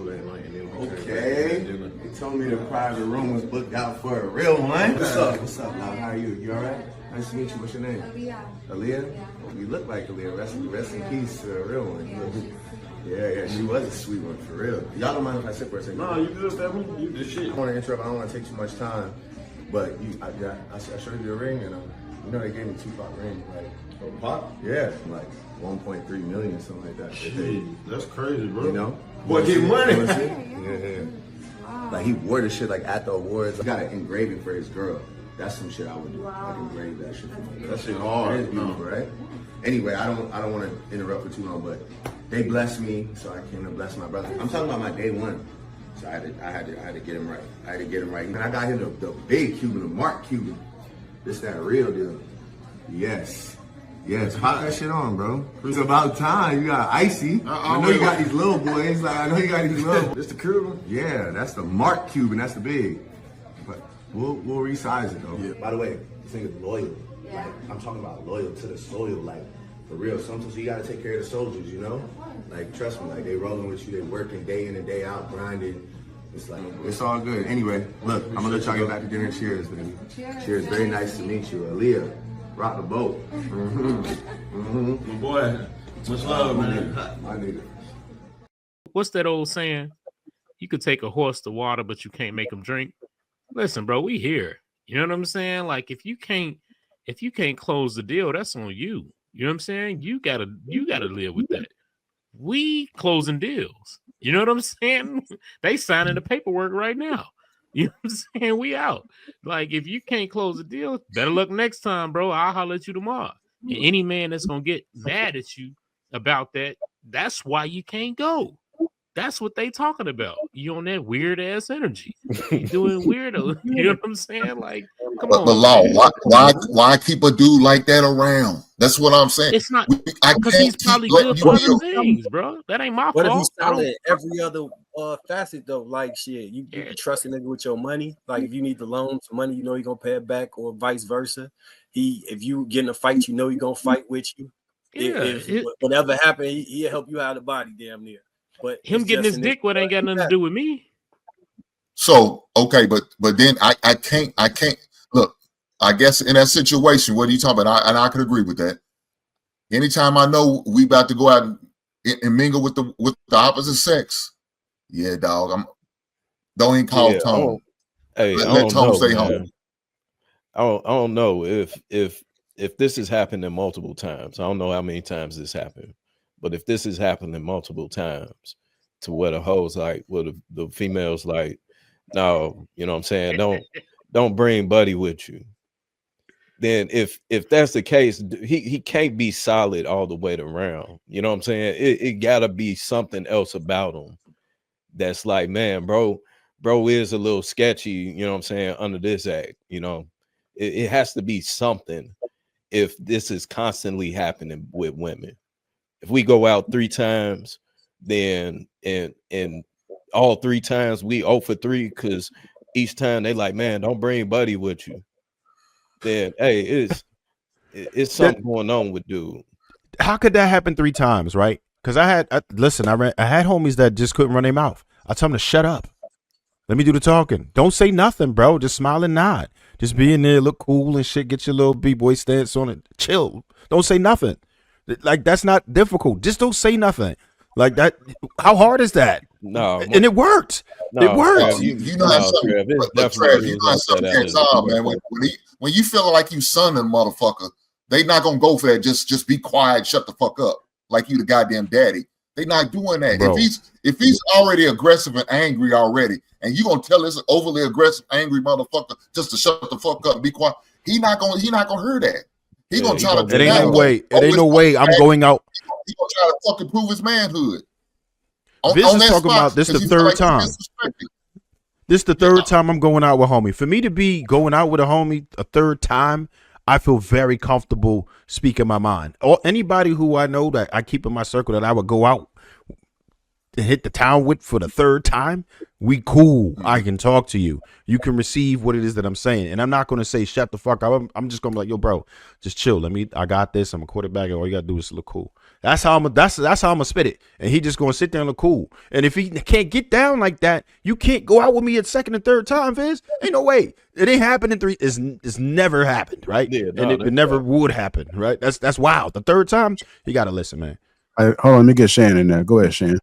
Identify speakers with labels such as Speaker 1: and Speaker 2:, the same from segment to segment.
Speaker 1: Okay. They told me the private room was booked out for a real one. What's up? What's up, Love? How are you? You all right? Nice to meet you. What's your name?
Speaker 2: Aaliyah.
Speaker 1: Aaliyah? Yeah. You look like Aaliyah. Rest in peace to a real one. Yeah, she was a sweet one, for real. Y'all don't mind if I sit for a second?
Speaker 3: No, you good, family. You good shit.
Speaker 1: I don't want to interrupt. I don't want to take too much time. But I showed you the ring, and you know they gave me Tupac ring, like
Speaker 3: Pop?
Speaker 1: yeah, like 1.3 million, something like that.
Speaker 3: Shit, that's crazy, bro.
Speaker 1: You know,
Speaker 3: boy, get money.
Speaker 1: Yeah. Wow. Like he wore the shit like at the awards. He got an engraving for his girl. That's some shit I would do. Wow. Like engrave that shit for my girl.
Speaker 3: That shit hard.
Speaker 1: It is beautiful, right? Anyway, I don't want to interrupt for too long, but they blessed me, so I came to bless my brother. I'm talking about my day one. So I had to get him right. I had to get him right. And I got him the big Cuban, the Mark Cuban. This that real deal. Yes. Yes, pop that shit on, bro. It's about time. You got Icy. I know you got these little boys. Like I know you got these little.
Speaker 3: This the Cuban?
Speaker 1: Yeah, that's the Mark Cuban. That's the big. But we'll resize it though. Yeah. By the way, this nigga's loyal.
Speaker 2: Yeah.
Speaker 1: Like, I'm talking about loyal to the soil, like for real. Sometimes you gotta take care of the soldiers, you know? Like trust me, like they rolling with you, they working day in and day out, grinding. It's like it's all good. Anyway, look, I'm gonna let y'all get back to dinner. Cheers, baby.
Speaker 2: Cheers.
Speaker 1: Cheers. Very nice to meet you, Aaliyah. Rock the boat.
Speaker 3: My boy, much love, man.
Speaker 1: My nigga.
Speaker 4: What's that old saying? You could take a horse to water, but you can't make him drink. Listen, bro, we here. You know what I'm saying? Like if you can't close the deal, that's on you. You know what I'm saying? You gotta live with that. We closing deals. You know what I'm saying? They signing the paperwork right now. You know what I'm saying? We out. Like, if you can't close the deal, better luck next time, bro. I'll holler at you tomorrow. And any man that's going to get mad at you about that, that's why you can't go. That's what they talking about. You on that weird-ass energy. You doing weirdo. You know what I'm saying? Like, come on.
Speaker 5: But Law, why keep a dude like that around? That's what I'm saying.
Speaker 4: It's not because he's probably good for other things, bro. That ain't my fault.
Speaker 6: What if he's solid every other facet though? Like shit, you can trust a nigga with your money. Like if you need the loan for money, you know you're gonna pay it back, or vice versa. If you get in a fight, you know you're gonna fight with you. If whatever happened, he'll help you out of the body, damn near. But
Speaker 4: him getting his dick, what ain't got nothing to do with me.
Speaker 5: So okay, but then I can't look. I guess in that situation, what are you talking about? And I could agree with that. Anytime I know we about to go out and mingle with the opposite sex, yeah, dog. Don't even call Tone.
Speaker 7: Hey,
Speaker 5: let Tone stay home.
Speaker 7: I don't know if this has happened multiple times. I don't know how many times this happened, but if this has happened multiple times, to where the hoes like, well, the females like, no, you know what I'm saying? Don't bring buddy with you. Then if that's the case, he can't be solid all the way around. You know what I'm saying? It gotta be something else about him that's like, man, bro is a little sketchy, you know what I'm saying, under this act. You know, it has to be something if this is constantly happening with women. If we go out 3 times, then and all 3 times we 0 for 3 because each time they like, man, don't bring buddy with you. Then hey, it's something going on with dude.
Speaker 8: How could that happen 3 times, right? Because I had homies that just couldn't run their mouth. I told them to shut up. Let me do the talking. Don't say nothing, bro. Just smile and nod. Just be in there, look cool and shit. Get your little b-boy stance on it. Chill. Don't say nothing. Like that's not difficult. Just don't say nothing. Like that. How hard is that?
Speaker 7: No,
Speaker 8: and it worked. It worked.
Speaker 5: You know how something, but Trev, you know how something gets on, man. When you feel like you sonning motherfucker, they not gonna go for that. Just be quiet, shut the fuck up, like you the goddamn daddy. They not doing that.
Speaker 8: Bro.
Speaker 5: If he's already aggressive and angry already, and you gonna tell this overly aggressive, angry motherfucker just to shut the fuck up and be quiet, he not gonna hear that. He gonna try to.
Speaker 8: It ain't no way. It ain't no way. I'm going out.
Speaker 5: He gonna try to fucking prove his manhood.
Speaker 8: This is talking about this the 3rd time. This the 3rd time I'm going out with homie. For me to be going out with a homie a 3rd time, I feel very comfortable speaking my mind. Or anybody who I know that I keep in my circle that I would go out to hit the town with for the 3rd time, we cool. I can talk to you. You can receive what it is that I'm saying. And I'm not going to say shut the fuck up. I'm just going to be like, yo, bro, just chill. I got this. I'm a quarterback. And all you got to do is look cool. That's how I'm gonna spit it. And he just gonna sit there and look cool. And if he can't get down like that, you can't go out with me a second and third time, Viz. Ain't no way. It ain't happened in 3. It's never happened, right?
Speaker 7: Yeah,
Speaker 8: and it never would happen, right? That's wild. The third time, you gotta listen, man.
Speaker 2: Hold on, let me get Shan in there. Go ahead, Shan.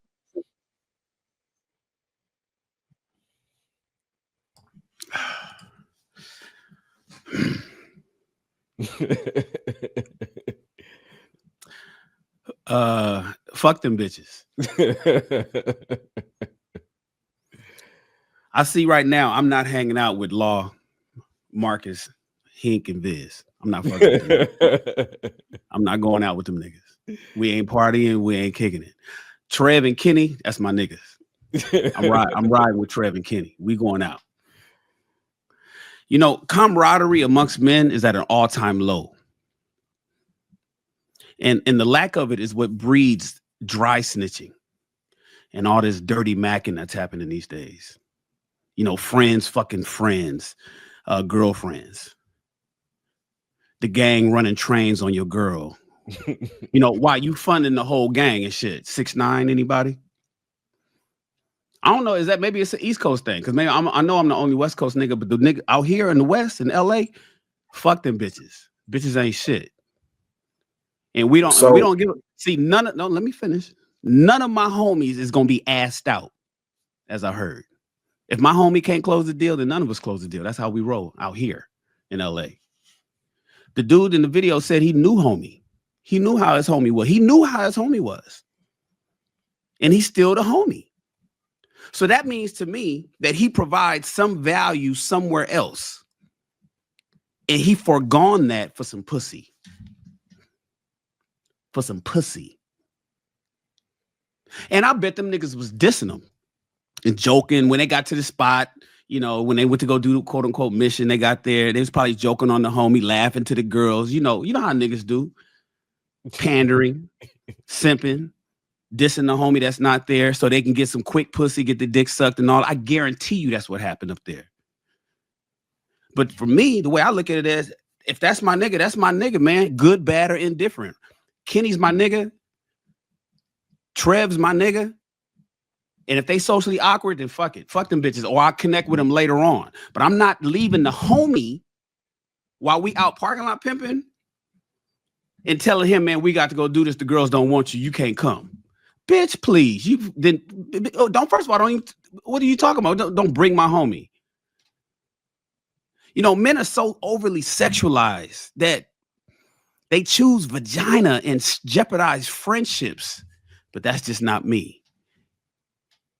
Speaker 9: Fuck them bitches. I see right now I'm not hanging out with Law, Marcus, Hink, and Viz. I'm not fucking with them. I'm not going out with them niggas. We ain't partying, we ain't kicking it. Trev and Kenny, that's my niggas. I'm riding with Trev and Kenny. We going out. You know, camaraderie amongst men is at an all-time low. And the lack of it is what breeds dry snitching and all this dirty macking that's happening these days. You know, friends fucking friends, girlfriends. The gang running trains on your girl. You know, why you funding the whole gang and shit? 6ix9ine, anybody? I don't know. Is that maybe it's an East Coast thing? Because maybe I know I'm the only West Coast nigga, but the nigga out here in the West in LA, fuck them bitches. Bitches ain't shit. And we don't give let me finish. None of my homies is gonna be assed out, as I heard. If my homie can't close the deal, then none of us close the deal. That's how we roll out here in LA. The dude in the video said he knew homie. He knew how his homie was. He knew how his homie was. And he's still the homie. So that means to me that he provides some value somewhere else. And he forgone that for some pussy. For some pussy. And I bet them niggas was dissing him and joking when they got to the spot. You know, when they went to go do the quote unquote mission, they got there. They was probably joking on the homie, laughing to the girls. You know how niggas do. Pandering, simping, dissing the homie that's not there so they can get some quick pussy, get the dick sucked and all. I guarantee you that's what happened up there. But for me, the way I look at it is, if that's my nigga, man. Good, bad, or indifferent. Kenny's my nigga. Trev's my nigga. And if they socially awkward, then fuck it. Fuck them bitches. Or I'll connect with them later on. But I'm not leaving the homie while we out parking lot pimping and telling him, man, we got to go do this. The girls don't want you. You can't come. Bitch, please. First of all, what are you talking about? Don't bring my homie. You know, men are so overly sexualized that they choose vagina and jeopardize friendships. But that's just not me.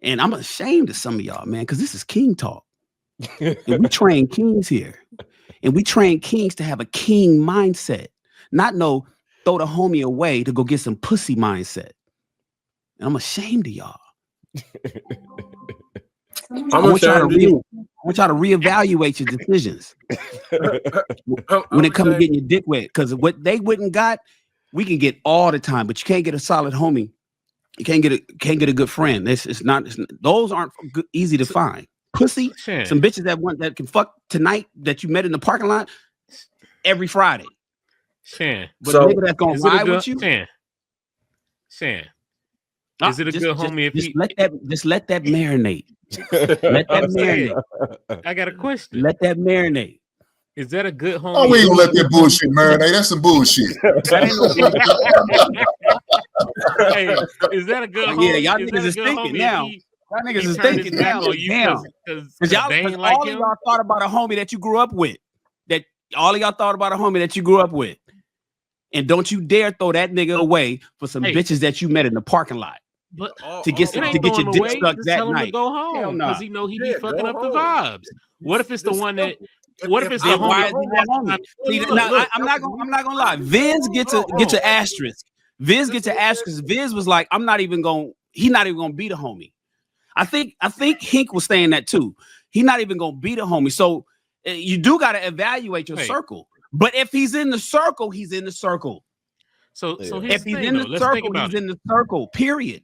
Speaker 9: And I'm ashamed of some of y'all, man, because this is king talk. And we train kings here. And we train kings to have a king mindset. Not no throw the homie away to go get some pussy mindset. And I'm ashamed of y'all. I want y'all to reevaluate your decisions when it comes to getting your dick wet. Because what they wouldn't got, we can get all the time, but you can't get a solid homie. You can't get a good friend. Those aren't easy to find. Pussy, some bitches that can fuck tonight that you met in the parking lot every Friday.
Speaker 4: Shan,
Speaker 9: but so, nigga that's gonna ride with you.
Speaker 4: Shan, is it a good homie?
Speaker 9: Just let that marinate. Let that marinate.
Speaker 4: I got a question.
Speaker 9: Let that marinate.
Speaker 4: Is that a good homie?
Speaker 5: Oh, we ain't gonna let that bullshit marinate. That's some bullshit.
Speaker 4: Hey, is that a good homie?
Speaker 9: Yeah, y'all niggas is thinking now. Y'all niggas is thinking now. Because all of y'all thought about a homie that you grew up with. And don't you dare throw that nigga away for some bitches that you met in the parking lot.
Speaker 4: But
Speaker 9: to get your dick stuck that
Speaker 4: tell him
Speaker 9: night.
Speaker 4: To go home because he know he be fucking up the vibes. What if it's the one that? What if it's the homie?
Speaker 9: I'm not gonna lie. Viz gets an asterisk. Viz gets an asterisk. Viz was like, he's not even gonna be the homie. I think Hink was saying that too. He's not even gonna be the homie. So you do gotta evaluate your circle. But if he's in the circle, he's in the circle.
Speaker 4: So
Speaker 9: if he's in the circle, he's in the circle. Period.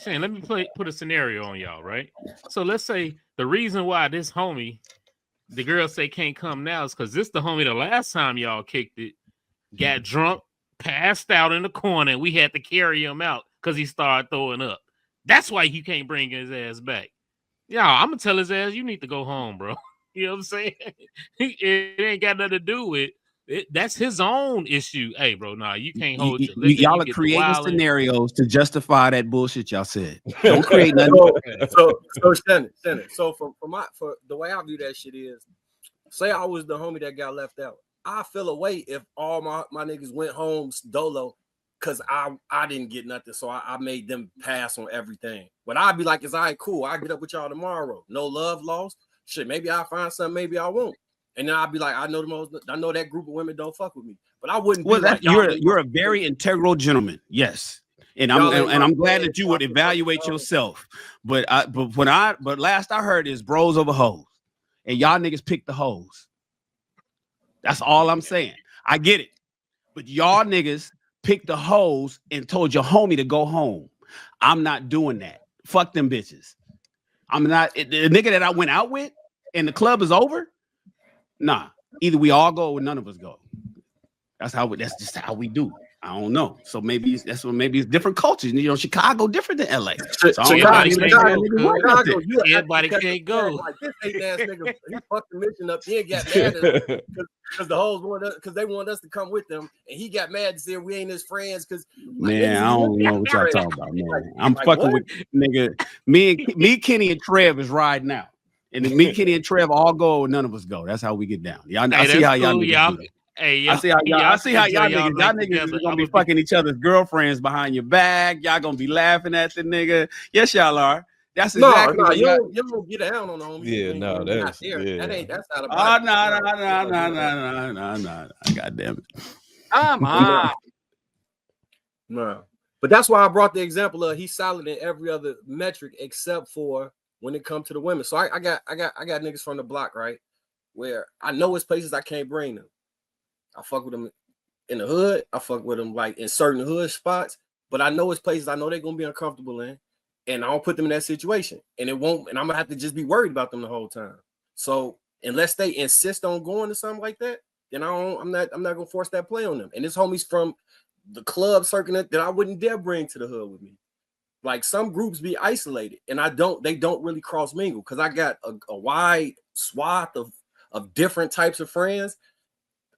Speaker 4: Shane, let me put a scenario on y'all, right? So let's say the reason why this homie, the girls say can't come now is because this the homie the last time y'all kicked it, got drunk, passed out in the corner, and we had to carry him out because he started throwing up. That's why he can't bring his ass back. Yeah, I'm gonna tell his ass, you need to go home, bro. You know what I'm saying? It ain't got nothing to do with it. That's his own issue. Hey, bro, nah, you can't hold your liquor.
Speaker 9: Y'all are creating scenarios to justify that bullshit y'all said. Don't create nothing.
Speaker 6: So Shannon. So for the way I view that shit is, say I was the homie that got left out. I feel a way if all my niggas went home dolo because I didn't get nothing. So I made them pass on everything. But I'd be like, it's all right, cool. I'll get up with y'all tomorrow. No love lost. Shit, maybe I'll find something, maybe I won't. And then I'll be like, I know that group of women don't fuck with me. But I wouldn't be like,
Speaker 9: you're a very integral gentleman. Yes. And I'm glad that you would evaluate yourself. But last I heard is bros over hoes. And y'all niggas pick the hoes. That's all I'm saying. I get it. But y'all niggas picked the hoes and told your homie to go home. I'm not doing that. Fuck them bitches. I'm not the nigga that I went out with and the club is over. Nah. Either we all go or none of us go. That's just how we do. I don't know. So maybe it's different cultures. You know, Chicago different than LA. So
Speaker 4: everybody can't go.
Speaker 6: Like this hate ass nigga, he fucked the mission up. He ain't got mad because the hoes wanted us because they wanted us to come with them, and he got mad and said we ain't his friends because
Speaker 9: man, I don't know what y'all talking about, man. I'm fucking with nigga. Me, Kenny, and Trev is riding out, and then me, Kenny, and Trev all go, and none of us go. That's how we get down. I see how y'all niggas do.
Speaker 4: Hey,
Speaker 9: I see how y'all niggas is gonna be fucking each other's girlfriends behind your back. Y'all gonna be laughing at the nigga. Yes, y'all are. That's exactly
Speaker 6: no. You don't get down on the homie.
Speaker 7: Yeah, no, that's
Speaker 6: that's not
Speaker 9: about. No. God damn it.
Speaker 10: Come on.
Speaker 6: No, but that's why I brought the example of he's solid in every other metric except for when it comes to the women. So I got niggas from the block, right, where I know it's places I can't bring them. I fuck with them in the hood. I fuck with them like in certain hood spots, but I know it's places I know they're gonna be uncomfortable in, and I don't put them in that situation. And it won't, and I'm gonna have to just be worried about them the whole time. So unless they insist on going to something like that, then I'm not gonna force that play on them. And this homie's from the club circuit that I wouldn't dare bring to the hood with me. Like some groups be isolated, and they don't really cross mingle because I got a wide swath of different types of friends.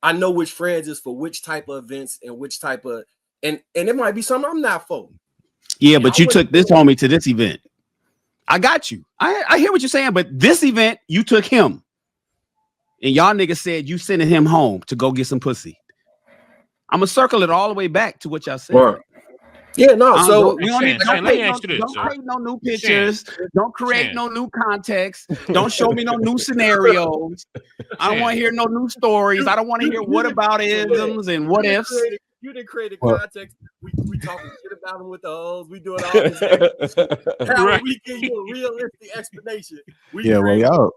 Speaker 6: I know which friends is for which type of events and which type of and it might be something I'm not for.
Speaker 9: Yeah, but you took this homie to this event. I got you. I hear what you're saying, but this event you took him, and y'all niggas said you sending him home to go get some pussy. I'm gonna circle it all the way back to what y'all said.
Speaker 6: Right. Yeah, no. So
Speaker 9: you don't create no new pictures. Don't create no new context. Don't show me no new scenarios. I don't want to hear no new stories. I don't want to hear what about isms and what ifs.
Speaker 6: You didn't create a context. We talking shit about them with the hoes. We doing all this. How we give you a realistic explanation?
Speaker 2: Y'all.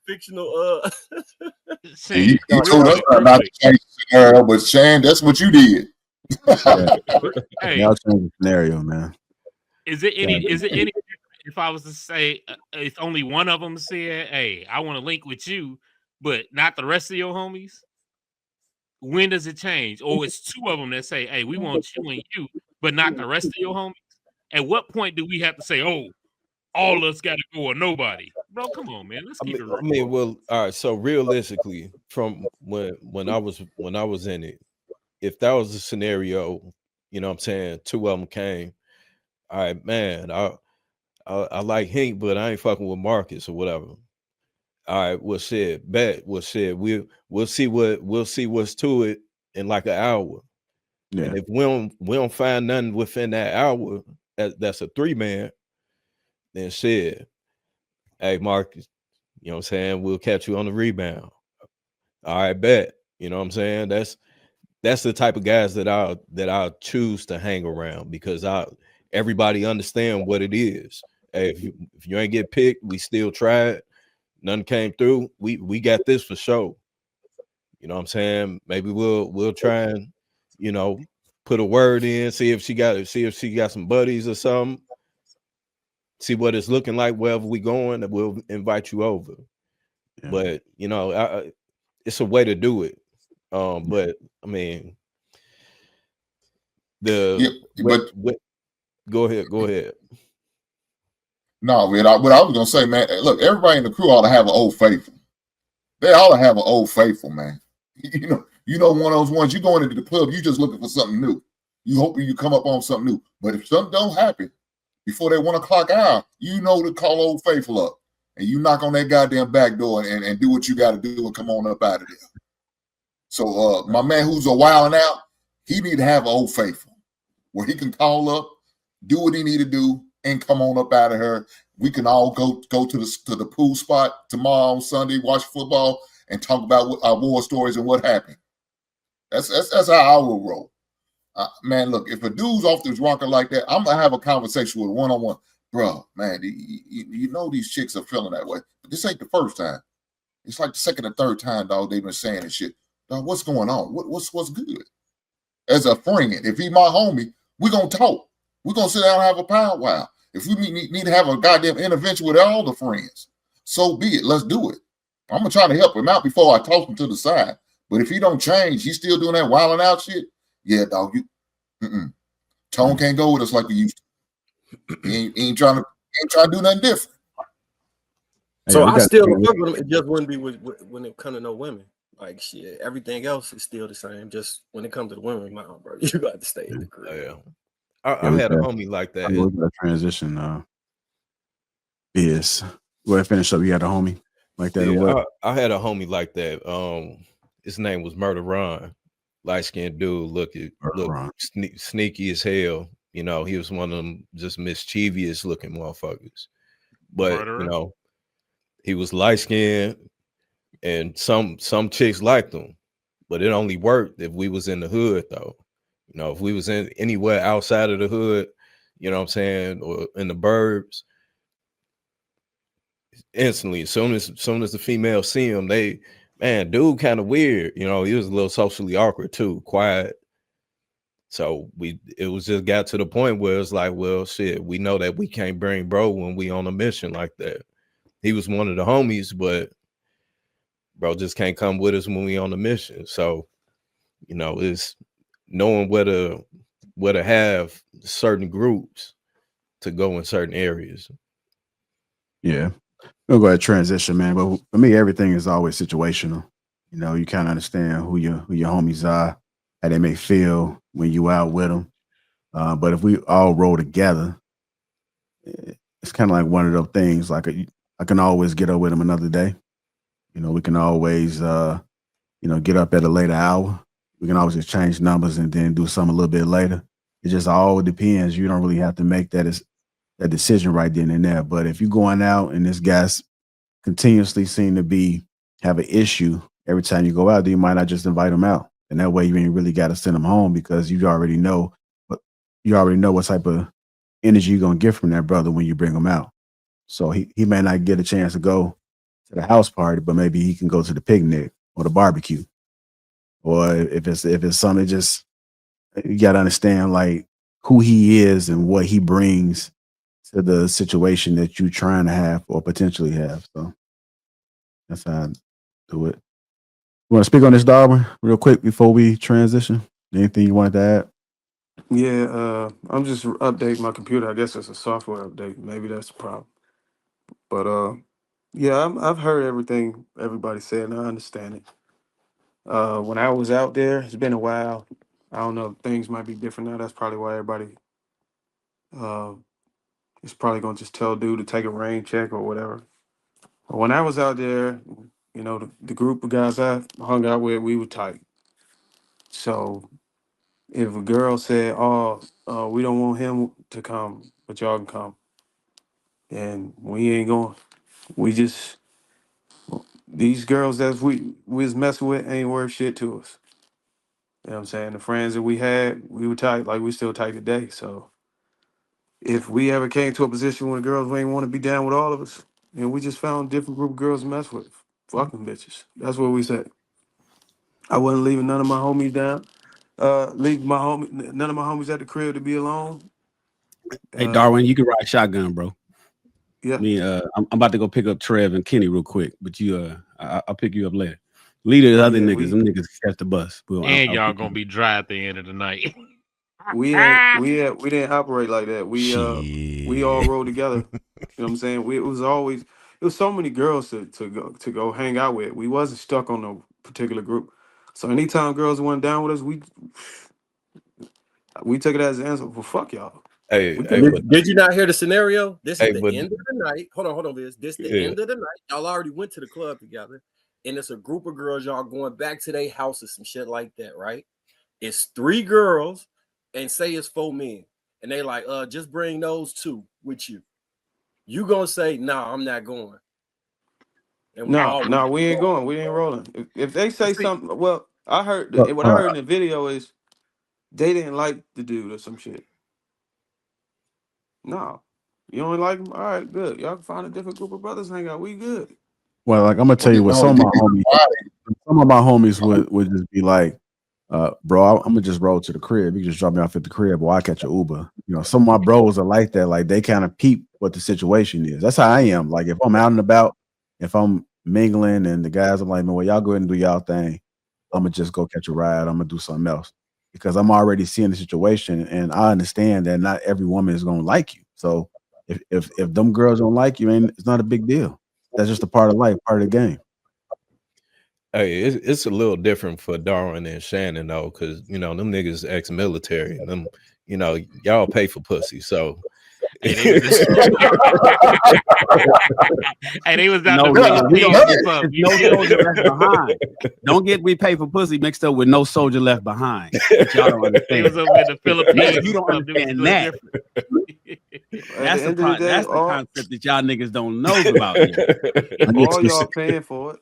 Speaker 6: Fictional.
Speaker 5: You told us not to change the scenario, but Shan, that's what you did.
Speaker 4: Hey,
Speaker 2: y'all change the scenario, man.
Speaker 4: Is it any if I was to say if only one of them said, hey, I want to link with you, but not the rest of your homies? When does it change? Or it's two of them that say, hey, we want you and you, but not the rest of your homies? At what point do we have to say, oh, all of us got to go or nobody? Bro, come on, man. Let's keep it real.
Speaker 7: I mean, well, all right. So realistically, from when I was in it, if that was the scenario, you know what I'm saying, two of them came, all right, man, I like Hank, but I ain't fucking with Marcus or whatever. All right, we'll see. We'll see what's to it in like an hour. Yeah. And if we don't find nothing within that hour, that's a 3-man, then shit. Hey, Marcus, you know what I'm saying? We'll catch you on the rebound. All right, bet. You know what I'm saying? That's the type of guys that I'll choose to hang around because everybody understand what it is. Hey, if you ain't get picked, we still tried. None came through. We got this for sure. You know what I'm saying? Maybe we'll try and, you know, put a word in, see if she got some buddies or something. See what it's looking like wherever we going, and we'll invite you over. Yeah. But you know, it's a way to do it. But I mean, Go ahead.
Speaker 5: No, man. What I was gonna say, man. Look, everybody in the crew ought to have an old faithful. They ought to have an old faithful, man. You know, one of those ones you go into the club, you just looking for something new. You hoping you come up on something new. But if something don't happen before that 1 o'clock hour, you know to call old faithful up. And you knock on that goddamn back door and do what you got to do and come on up out of there. So my man who's a wilding out, he need to have an old faithful where he can call up, do what he need to do, and come on up out of her. We can all go to the pool spot tomorrow on Sunday, watch football, and talk about our war stories and what happened. That's how I will roll. Man, look, if a dude's off this rocker like that, I'm gonna have a conversation with one-on-one. Bro, man, you know these chicks are feeling that way. But this ain't the first time. It's like the second or third time, dog, they've been saying this shit. Dog, what's going on? What's good? As a friend, if he my homie, we're gonna talk. We're gonna sit down and have a powwow. If we need to have a goddamn intervention with all the friends, so be it. Let's do it. I'm gonna try to help him out before I toss him to the side. But if he don't change, he's still doing that wilding out shit. Yeah, dog. Tone can't go with us like we used to. He ain't trying to do nothing different.
Speaker 6: So I still fuck with him. It just wouldn't be when it comes to no women. Like shit, everything else is still the same. Just when it comes to the women, no, bro, you got to stay in the crib.
Speaker 7: Yeah. I had a homie like that.
Speaker 8: I'm looking at transition. Yes. Go ahead, finish up. You had a homie like that.
Speaker 7: Yeah, I had a homie like that. His name was Murder Ron. Light skinned dude, look sneaky as hell. You know, he was one of them just mischievous looking motherfuckers. But you know, he was light skinned, and some chicks liked him. But it only worked if we was in the hood, though. You know, if we was in anywhere outside of the hood, you know what I'm saying, or in the burbs, instantly, as soon as the females see him, dude kind of weird. You know, he was a little socially awkward too, quiet. So it was just got to the point where it's like, well, shit, we know that we can't bring bro when we on a mission like that. He was one of the homies, but bro just can't come with us when we on the mission. So, you know, it's knowing where to have certain groups to go in certain areas.
Speaker 8: Yeah. We'll go ahead and transition, man. But for me, everything is always situational. You know, you kind of understand who your homies are, how they may feel when you out with them. But if we all roll together, it's kind of like one of those things. Like I can always get up with them another day. You know, we can always, get up at a later hour. We can always exchange numbers and then do something a little bit later. It just all depends. You don't really have to make that decision right then and there. But if you're going out and this guy's continuously seem to have an issue every time you go out, then you might not just invite him out. And that way you ain't really got to send him home because you already know what type of energy you're going to get from that brother when you bring him out. So he may not get a chance to go to the house party, but maybe he can go to the picnic or the barbecue. Or if it's something, just you got to understand like who he is and what he brings to the situation that you're trying to have or potentially have. So that's how I do it. You want to speak on this, Darwin, real quick before we transition? Anything you wanted to add?
Speaker 10: Yeah, I'm just updating my computer. I guess it's a software update. Maybe that's the problem. But yeah, I've heard everything everybody said, and I understand it. When I was out there, it's been a while. I don't know, things might be different now. That's probably why everybody is probably gonna just tell dude to take a rain check or whatever. But when I was out there, you know, the group of guys I hung out with, we were tight. So if a girl said, "Oh, we don't want him to come, but y'all can come," and we ain't going. We just these girls that we was messing with ain't worth shit to us. You know what I'm saying? The friends that we had, we were tight, like we still tight today. So if we ever came to a position where the girls ain't want to be down with all of us, and we just found a different group of girls to mess with, fucking bitches. That's what we said. I wasn't leaving none of my homies down. None of my homies at the crib to be alone.
Speaker 9: Hey, Darwin, you can ride shotgun, bro.
Speaker 10: Yeah.
Speaker 9: I'm about to go pick up Trev and Kenny real quick, but I'll pick you up later. Lead the other niggas, them niggas catch the bus.
Speaker 4: And y'all gonna be dry at the end of the night.
Speaker 10: we didn't operate like that. We all rode together. You know what I'm saying? It was so many girls to go hang out with. We wasn't stuck on no particular group. So anytime girls went down with us, we took it as an answer. Well, fuck y'all.
Speaker 6: Did you not hear the scenario? This is the
Speaker 7: but-
Speaker 6: end of the night. Hold on, Viz. This the end of the night. Y'all already went to the club together, and it's a group of girls. Y'all going back to their houses, some shit like that, right? It's 3 girls, and say it's 4 men, and they like, just bring those 2 with you. You gonna say, nah, I'm not going.
Speaker 10: No, we ain't going. We ain't rolling. If they say something, well, I heard what I heard in the video is they didn't like the dude or some shit. No, you don't like him. All right, good. Y'all can find a different group of brothers hang out. We good.
Speaker 2: Well, like I'm gonna tell you what some of my homies would just be like, bro, I'm gonna just roll to the crib. You can just drop me off at the crib, or I catch an Uber. You know, some of my bros are like that. Like they kind of peep what the situation is. That's how I am. Like if I'm out and about, if I'm mingling and the guys, I'm like, man, well, y'all go ahead and do y'all thing. I'm gonna just go catch a ride. I'm gonna do something else because I'm already seeing the situation and I understand that not every woman is gonna like you. So if them girls don't like you, it's not a big deal. That's just a part of life, part of the game.
Speaker 7: Hey, it's a little different for Darwin and Shannon though, because you know them niggas ex-military and them, you know, y'all pay for pussy, so.
Speaker 4: And they was out the Philippines.
Speaker 9: No soldier left behind. Don't get we pay for pussy mixed up with no soldier left behind. Y'all don't understand.
Speaker 4: He was over in the Philippines.
Speaker 9: You don't understand that. That's the concept that y'all niggas don't know about.
Speaker 10: All y'all paying for it.